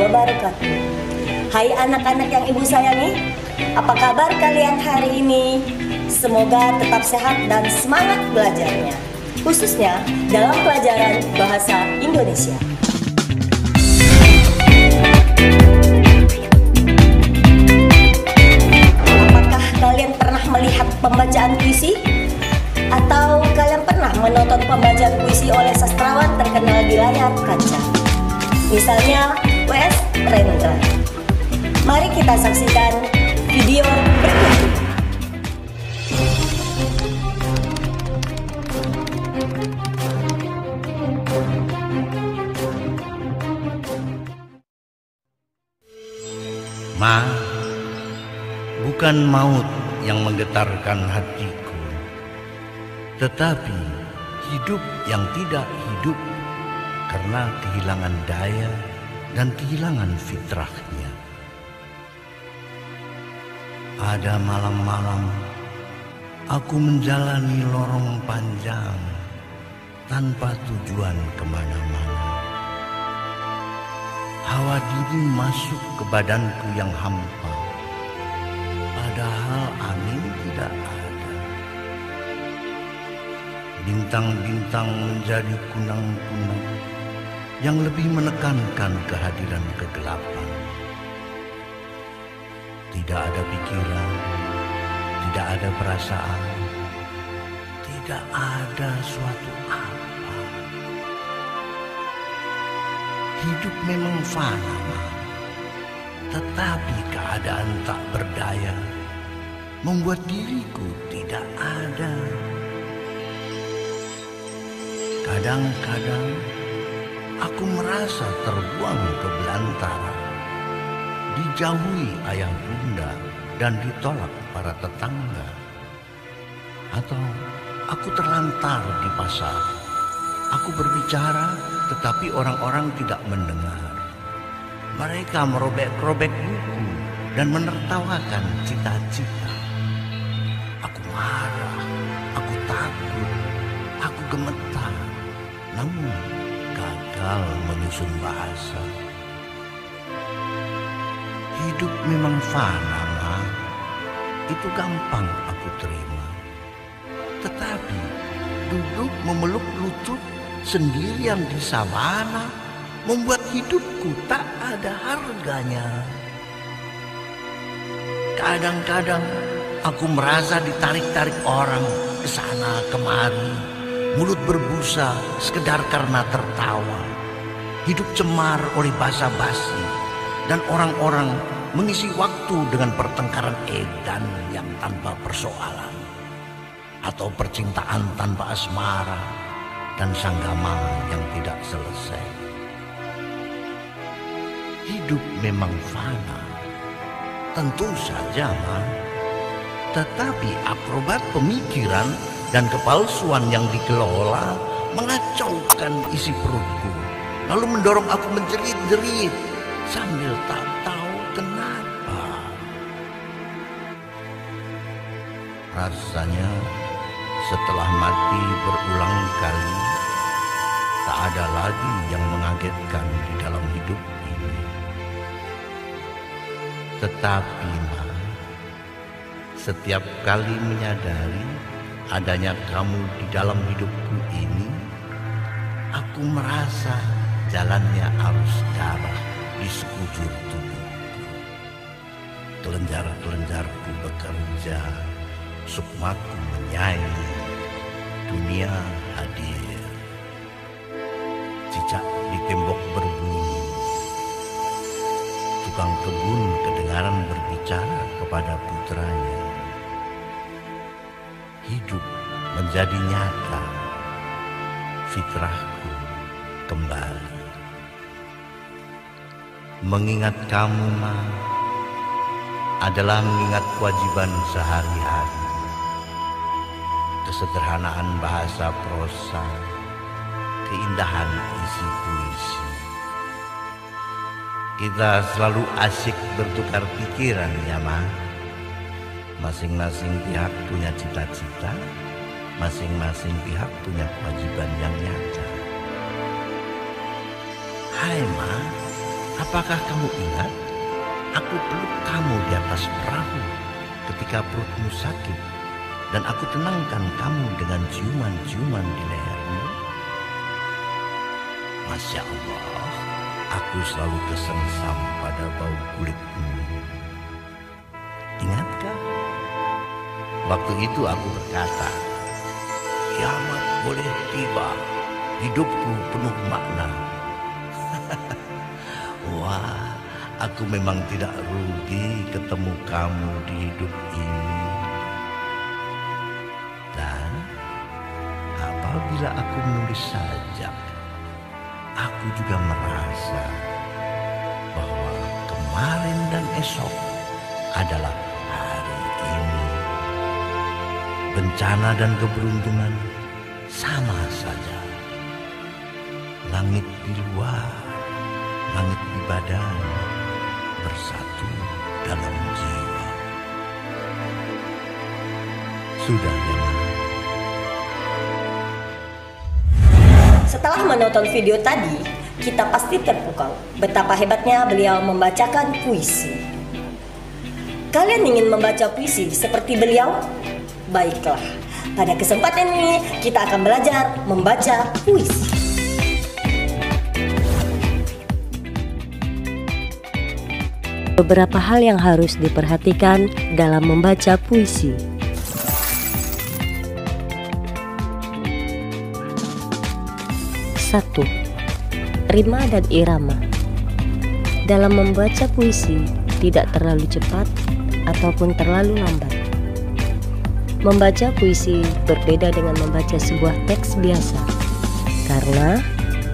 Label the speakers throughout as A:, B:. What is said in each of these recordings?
A: wabarakatuh. Hai anak-anak yang ibu sayangi, apa kabar kalian hari ini? Semoga tetap sehat dan semangat belajarnya, khususnya dalam pelajaran bahasa Indonesia. Apakah kalian pernah melihat pembacaan puisi? Atau kalian pernah menonton pembacaan puisi oleh sastrawan terkenal di layar kaca? Misalnya W.S. Rendra. Mari kita saksikan video berikut ini.
B: Ma, bukan maut yang menggetarkan hatiku, tetapi hidup yang tidak hidup karena kehilangan daya dan kehilangan fitrahnya. Ada malam-malam aku menjalani lorong panjang tanpa tujuan kemana-mana. Hawa dingin masuk ke badanku yang hampa, padahal angin tidak ada. Bintang-bintang menjadi kunang-kunang yang lebih menekankan kehadiran kegelapan. Tidak ada pikiran, tidak ada perasaan, tidak ada suatu apa. Hidup memang fana, tetapi keadaan tak berdaya membuat diriku tidak ada. Kadang-kadang aku merasa terbuang ke belantara, dijauhi ayah bunda dan ditolak para tetangga. Atau aku terlantar di pasar. Aku berbicara tetapi orang-orang tidak mendengar. Mereka merobek-robek buku dan menertawakan cita-cita. Aku marah, aku takut, aku gemetar, namun gagal menyusun bahasa. Hidup memang fana, Ma. Itu gampang aku terima. Tetapi duduk memeluk lutut sendirian di savana membuat hidupku tak ada harganya. Kadang-kadang aku merasa ditarik-tarik orang ke sana kemari, mulut berbusa sekedar karena tertawa. Hidup cemar oleh basa-basi dan orang-orang mengisi waktu dengan pertengkaran edan yang tanpa persoalan, atau percintaan tanpa asmara dan sanggama yang tidak selesai. Hidup memang fana, tentu saja, Ma. Tetapi akrobat pemikiran dan kepalsuan yang dikelola mengacaukan isi perutku, lalu mendorong aku menjerit-jerit sambil tak tahu kenapa. Rasanya setelah mati berulang kali, tak ada lagi yang mengagetkan di dalam hidup ini. Tetapi, Ma, setiap kali menyadari adanya kamu di dalam hidupku ini, aku merasa jalannya arus darah di sekujur tubuhku. Kelenjar-kelenjarku bekerja, sukmaku menyanyi, dunia hadir. Cicak di tembok berbunyi, tukang kebun kedengaran berbicara kepada putranya. Hidup menjadi nyata, fitrahku kembali. Mengingat kamu, Ma, adalah mengingat kewajiban sehari-hari. Kesederhanaan bahasa prosa, keindahan isi puisi. Kita selalu asyik bertukar pikiran, ya, Ma. Masing-masing pihak punya cita-cita, masing-masing pihak punya kewajiban yang nyata. Hai, Ma, apakah kamu ingat? Aku peluk kamu di atas perahu ketika perutmu sakit, dan aku tenangkan kamu dengan ciuman-ciuman di lehermu. Masya Allah, aku selalu tersengsam pada bau kulitmu. Ingatkah? Waktu itu aku berkata, kiamat boleh tiba, hidupku penuh makna. Wah, aku memang tidak rugi ketemu kamu di hidup ini. Dan apabila aku menulis sajak, aku juga merasa bahwa kemarin dan esok adalah hari ini. Bencana dan keberuntungan sama saja. Langit di luar, langit di badan, bersatu dalam jiwa. Sudah ya.
A: Setelah menonton video tadi, kita pasti terpukau betapa hebatnya beliau membacakan puisi. Kalian ingin membaca puisi seperti beliau? Baiklah, pada kesempatan ini kita akan belajar membaca puisi. Beberapa hal yang harus diperhatikan dalam membaca puisi. Satu, rima dan irama. Dalam membaca puisi, tidak terlalu cepat ataupun terlalu lambat. Membaca puisi berbeda dengan membaca sebuah teks biasa, karena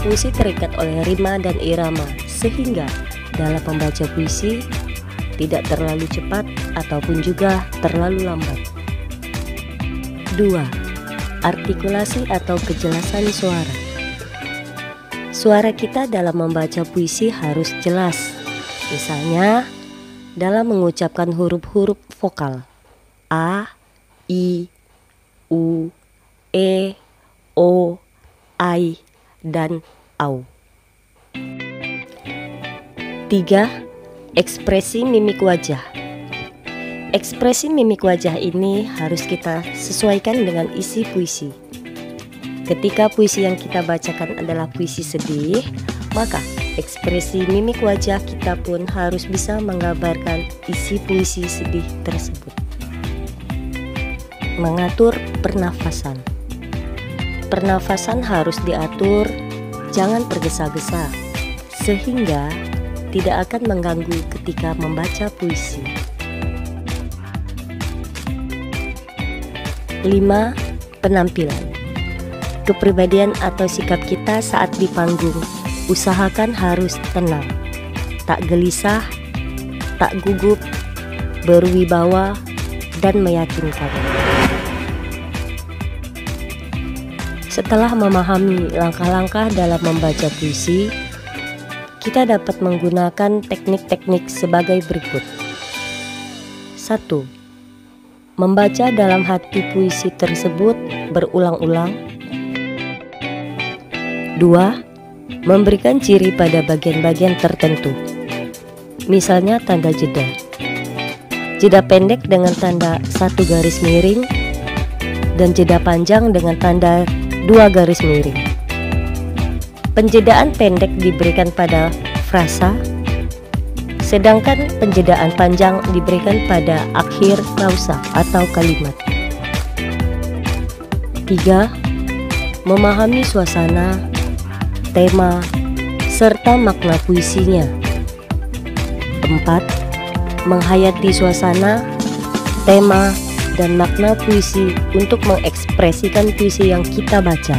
A: puisi terikat oleh rima dan irama, sehingga dalam membaca puisi tidak terlalu cepat ataupun juga terlalu lambat. 2. Artikulasi atau kejelasan suara. Suara kita dalam membaca puisi harus jelas. Misalnya dalam mengucapkan huruf-huruf vokal A, I, U, E, O, I, dan AU. 3. Ekspresi mimik wajah. Ekspresi mimik wajah ini harus kita sesuaikan dengan isi puisi. Ketika puisi yang kita bacakan adalah puisi sedih, maka ekspresi mimik wajah kita pun harus bisa menggambarkan isi puisi sedih tersebut. Mengatur pernafasan. Pernafasan harus diatur, jangan tergesa-gesa, sehingga tidak akan mengganggu ketika membaca puisi. 5. Penampilan. Kepribadian atau sikap kita saat di panggung, usahakan harus tenang, tak gelisah, tak gugup, berwibawa, dan meyakinkan. Setelah memahami langkah-langkah dalam membaca puisi, kita dapat menggunakan teknik-teknik sebagai berikut. 1. Membaca dalam hati puisi tersebut berulang-ulang. 2. Memberikan ciri pada bagian-bagian tertentu. Misalnya tanda jeda. Jeda pendek dengan tanda 1 garis miring dan jeda panjang dengan tanda 2 garis miring. Penjedaan pendek diberikan pada frasa, sedangkan penjedaan panjang diberikan pada akhir klausa atau kalimat. 3. Memahami suasana, tema, serta makna puisinya. 4. Menghayati suasana, tema, dan makna puisi untuk mengekspresikan puisi yang kita baca.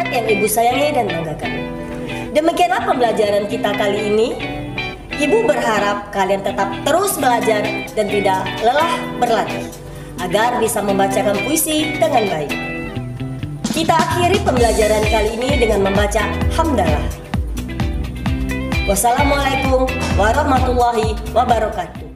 A: anak yang ibu sayangi dan banggakan. Demikianlah pembelajaran kita kali ini. Ibu berharap kalian tetap terus belajar dan tidak lelah berlatih agar bisa membacakan puisi dengan baik. Kita akhiri pembelajaran kali ini dengan membaca hamdalah. Wassalamualaikum warahmatullahi wabarakatuh.